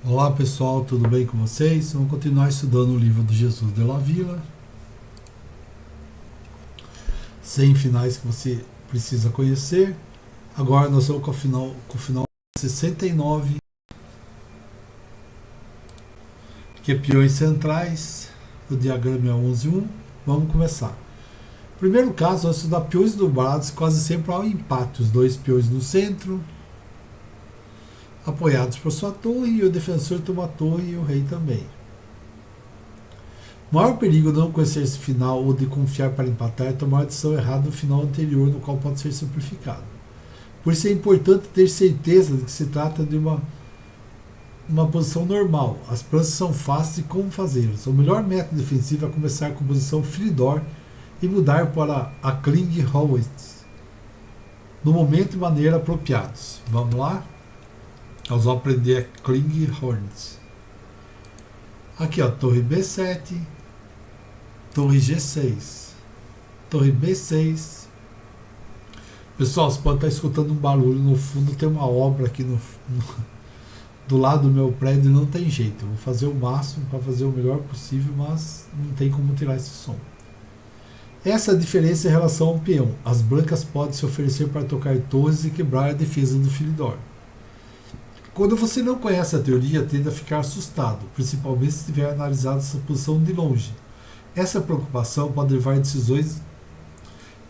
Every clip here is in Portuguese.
Olá pessoal, tudo bem com vocês? Vamos continuar estudando o livro de Jesus de la Villa. 100 finais que você precisa conhecer. Agora nós vamos com o final 69, que é peões centrais. O diagrama é 11:1. Vamos começar. Primeiro caso, nós estudar peões dobrados, quase sempre há um empate. Os dois peões no centro, apoiados por sua torre, e o defensor toma a torre e o rei também. O maior perigo de não conhecer esse final ou de confiar para empatar é tomar a decisão errada no final anterior, no qual pode ser simplificado. Por isso é importante ter certeza de que se trata de uma posição normal. As plantas são fáceis de como fazê-las. O melhor método defensivo é começar com a posição Philidor e mudar para a Kling Howitz no momento e maneira apropriados. Vamos lá? Nós vamos aprender a Kling Howitz. Aqui, ó, torre B7, torre G6, torre B6. Pessoal, você pode estar escutando um barulho no fundo, tem uma obra aqui do lado do meu prédio, não tem jeito. Eu vou fazer o máximo para fazer o melhor possível, mas não tem como tirar esse som. Essa é a diferença em relação ao peão. As brancas podem se oferecer para tocar torres e quebrar a defesa do Philidor. Quando você não conhece a teoria, tende a ficar assustado, principalmente se tiver analisado essa posição de longe. Essa preocupação pode levar a decisões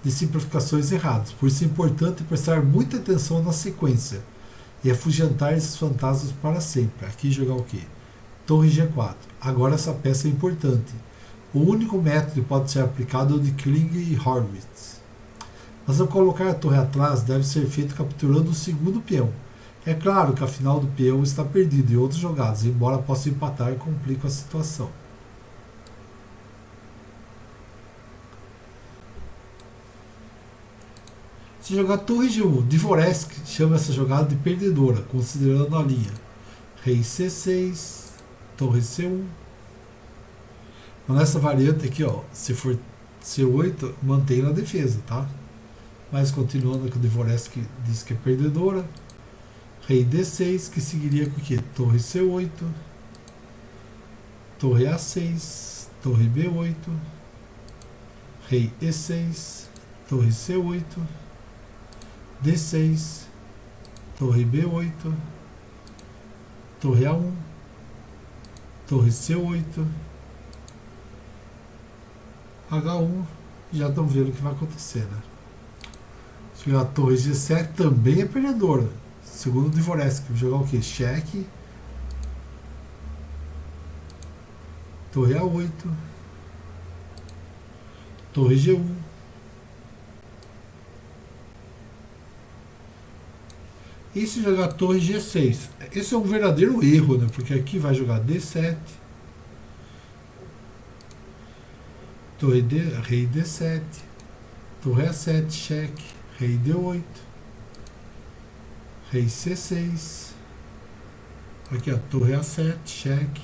de simplificações erradas, por isso é importante prestar muita atenção na sequência e afugentar esses fantasmas para sempre. Aqui jogar o quê? Torre G4. Agora essa peça é importante. O único método que pode ser aplicado é o de Kling e Horwitz. Mas ao colocar a torre atrás, deve ser feito capturando o segundo peão. É claro que a final do peão está perdido e outros jogados, embora possa empatar, complica a situação. Se jogar torre G1, Dvoresk chama essa jogada de perdedora, considerando a linha rei C6, torre C1. Então, nessa variante aqui, ó, se for C8, mantém na defesa, tá? Mas continuando que o Dvoresk diz que é perdedora. Rei D6, que seguiria com o quê? Torre C8, torre A6, torre B8, rei E6, torre C8, D6, torre B8, torre A1, torre C8, H1, já estão vendo o que vai acontecer, né? Se a torre G7 também é perdedora, segundo o Dvoresk. Vou jogar o que? Cheque, torre A8, torre G1, e se jogar torre G6? Esse é um verdadeiro erro, né? Porque aqui vai jogar D7, torre D, rei D7, torre A7, cheque, rei D8, rei C6, aqui ó, torre A7, cheque,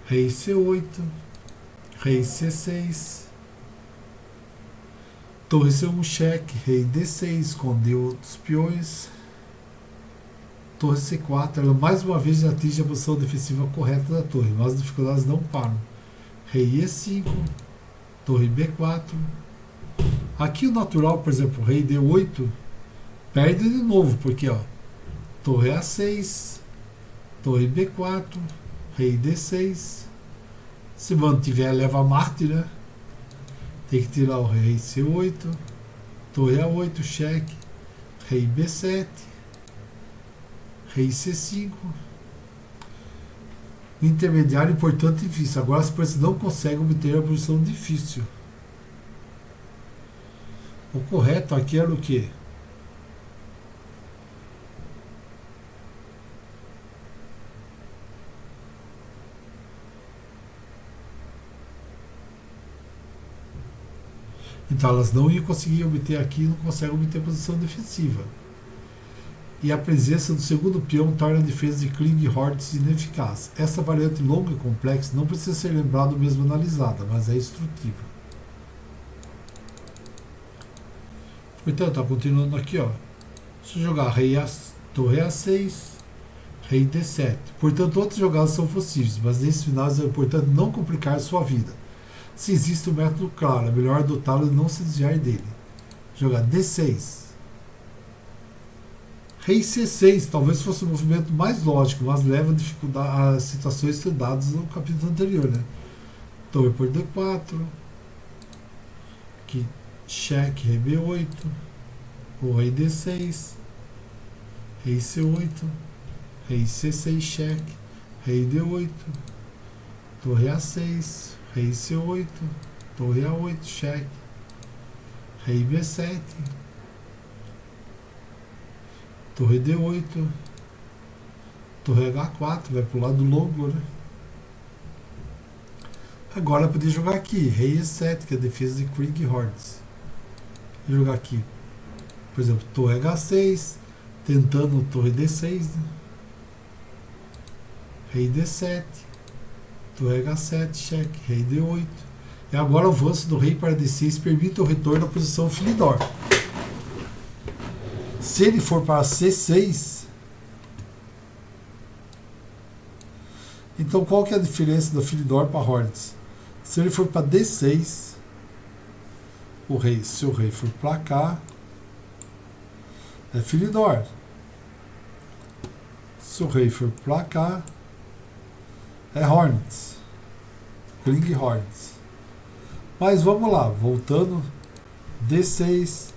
rei C8, rei C6, torre C1, cheque, rei D6, escondeu os peões, torre C4, ela mais uma vez atinge a posição defensiva correta da torre, mas as dificuldades não param. Rei E5, torre B4, aqui o natural, por exemplo, rei D8, perde de novo, porque ó, torre A6, torre B4, rei D6, se mantiver leva mate, né? Tem que tirar o rei C8, torre A8, cheque, rei B7, rei C5, intermediário importante e difícil. Agora as peças não conseguem obter a posição difícil. O correto aqui era o quê? Então elas não iam conseguir obter aqui, não conseguem obter posição defensiva. E a presença do segundo peão torna a defesa de Kling Howitz ineficaz. Essa variante longa e complexa não precisa ser lembrada ou mesmo analisada, mas é instrutiva. Portanto, continuando aqui, ó. Se jogar rei A, torre A6, Rei D7. Portanto, outras jogadas são possíveis, mas nesse final é importante não complicar sua vida. Se existe um método claro, é melhor adotá-lo e não se desviar dele. Jogar D6. Rei C6 talvez fosse o movimento mais lógico, mas leva a dificuldade a situações estudadas no capítulo anterior, né? Torre por D4, aqui cheque, rei B8, o rei D6, rei C8, rei C6 cheque, rei D8, torre A6, rei C8, torre A8 cheque, rei B7, torre D8, torre H4, vai pro lado longo, né? Agora eu podia jogar aqui, rei E7, que é a defesa de Krieg-Hordes. Vou jogar aqui, por exemplo, torre H6, tentando torre D6, né? Rei D7, torre H7, cheque, rei D8. E agora o avanço do rei para D6 permite o retorno à posição Philidor. Se ele for para C6, então qual que é a diferença do Philidor para Hordes? Se ele for para D6, se o rei for para cá, é Philidor. Se o rei for para cá, é Hornets. Krieg-Hordes. Mas vamos lá, voltando. D6,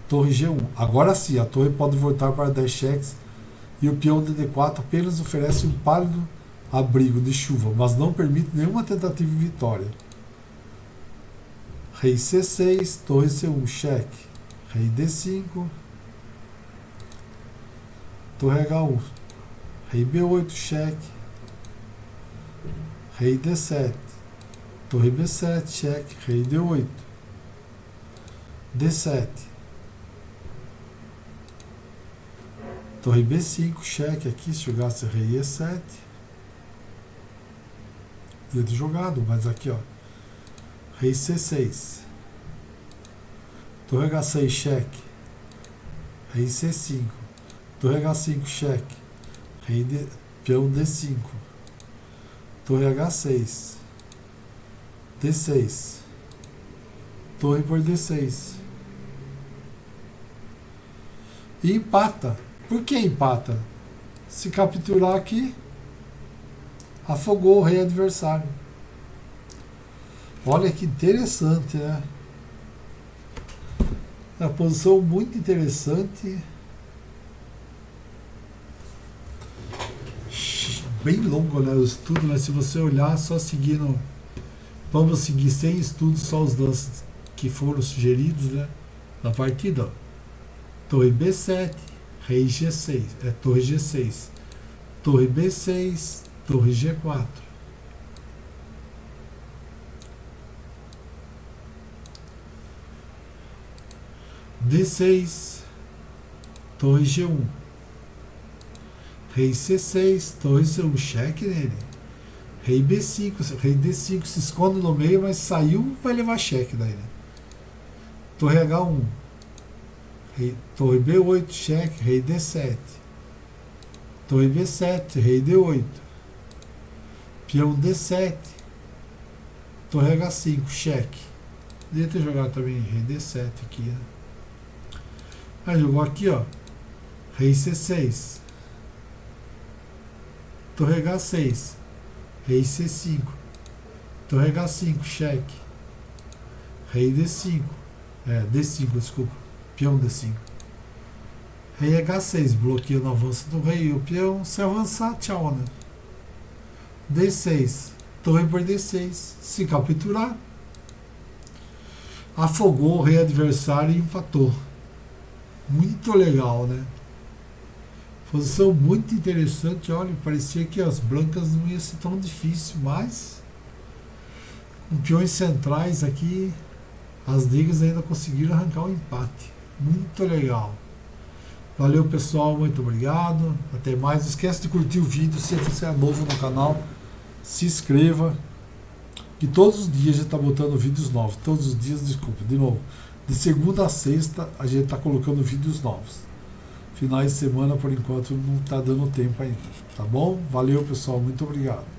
torre G1. Agora sim, a torre pode voltar para 10 cheques e o peão de D4 apenas oferece um pálido abrigo de chuva, mas não permite nenhuma tentativa de vitória. Rei C6, torre C1, cheque. Rei D5, torre H1, rei B8, cheque. Rei D7, torre B7, cheque. Rei D8, D7, torre B5, cheque. Aqui se jogasse rei E7, ia ter jogado, mas aqui ó, rei C6, torre H6, cheque. Rei C5, torre H5, cheque. Peão D5, torre H6, D6, torre por D6. E empata. Por que empata? Se capturar aqui, afogou o rei adversário. Olha que interessante, né? É uma posição muito interessante. Bem longo, né, o estudo, né? Se você olhar só seguindo, vamos seguir sem estudo, só os lances que foram sugeridos, né, na partida. Ó. Torre B7, rei G6, torre G6, torre B6, torre G4. D6, torre G1. Rei C6, torre C1, cheque nele. Rei B5, rei D5 se esconde no meio, mas saiu, vai levar cheque daí, né? Torre H1, torre B8, cheque, rei D7. Torre B7, rei D8. Peão D7. Torre H5, cheque. Devia ter jogado também rei D7 aqui, né? Aí jogou aqui, ó. Rei C6. Torre H6, rei C5, torre H5, cheque, rei D5, D5, desculpa, peão D5, rei H6, bloqueia no avanço do rei, o peão, se avançar, tchau, né? D6, torre por D6, se capturar, afogou o rei adversário e empatou. Muito legal, né? Posição muito interessante, olha, parecia que as brancas não ia ser tão difícil, mas com peões centrais aqui, as negras ainda conseguiram arrancar o empate. Muito legal. Valeu, pessoal, muito obrigado. Até mais. Não esquece de curtir o vídeo, se você é novo no canal, se inscreva. Que todos os dias a gente está botando vídeos novos. Todos os dias, desculpa, de novo. De segunda a sexta a gente está colocando vídeos novos. Finais de semana, por enquanto, não está dando tempo ainda. Tá bom? Valeu, pessoal. Muito obrigado.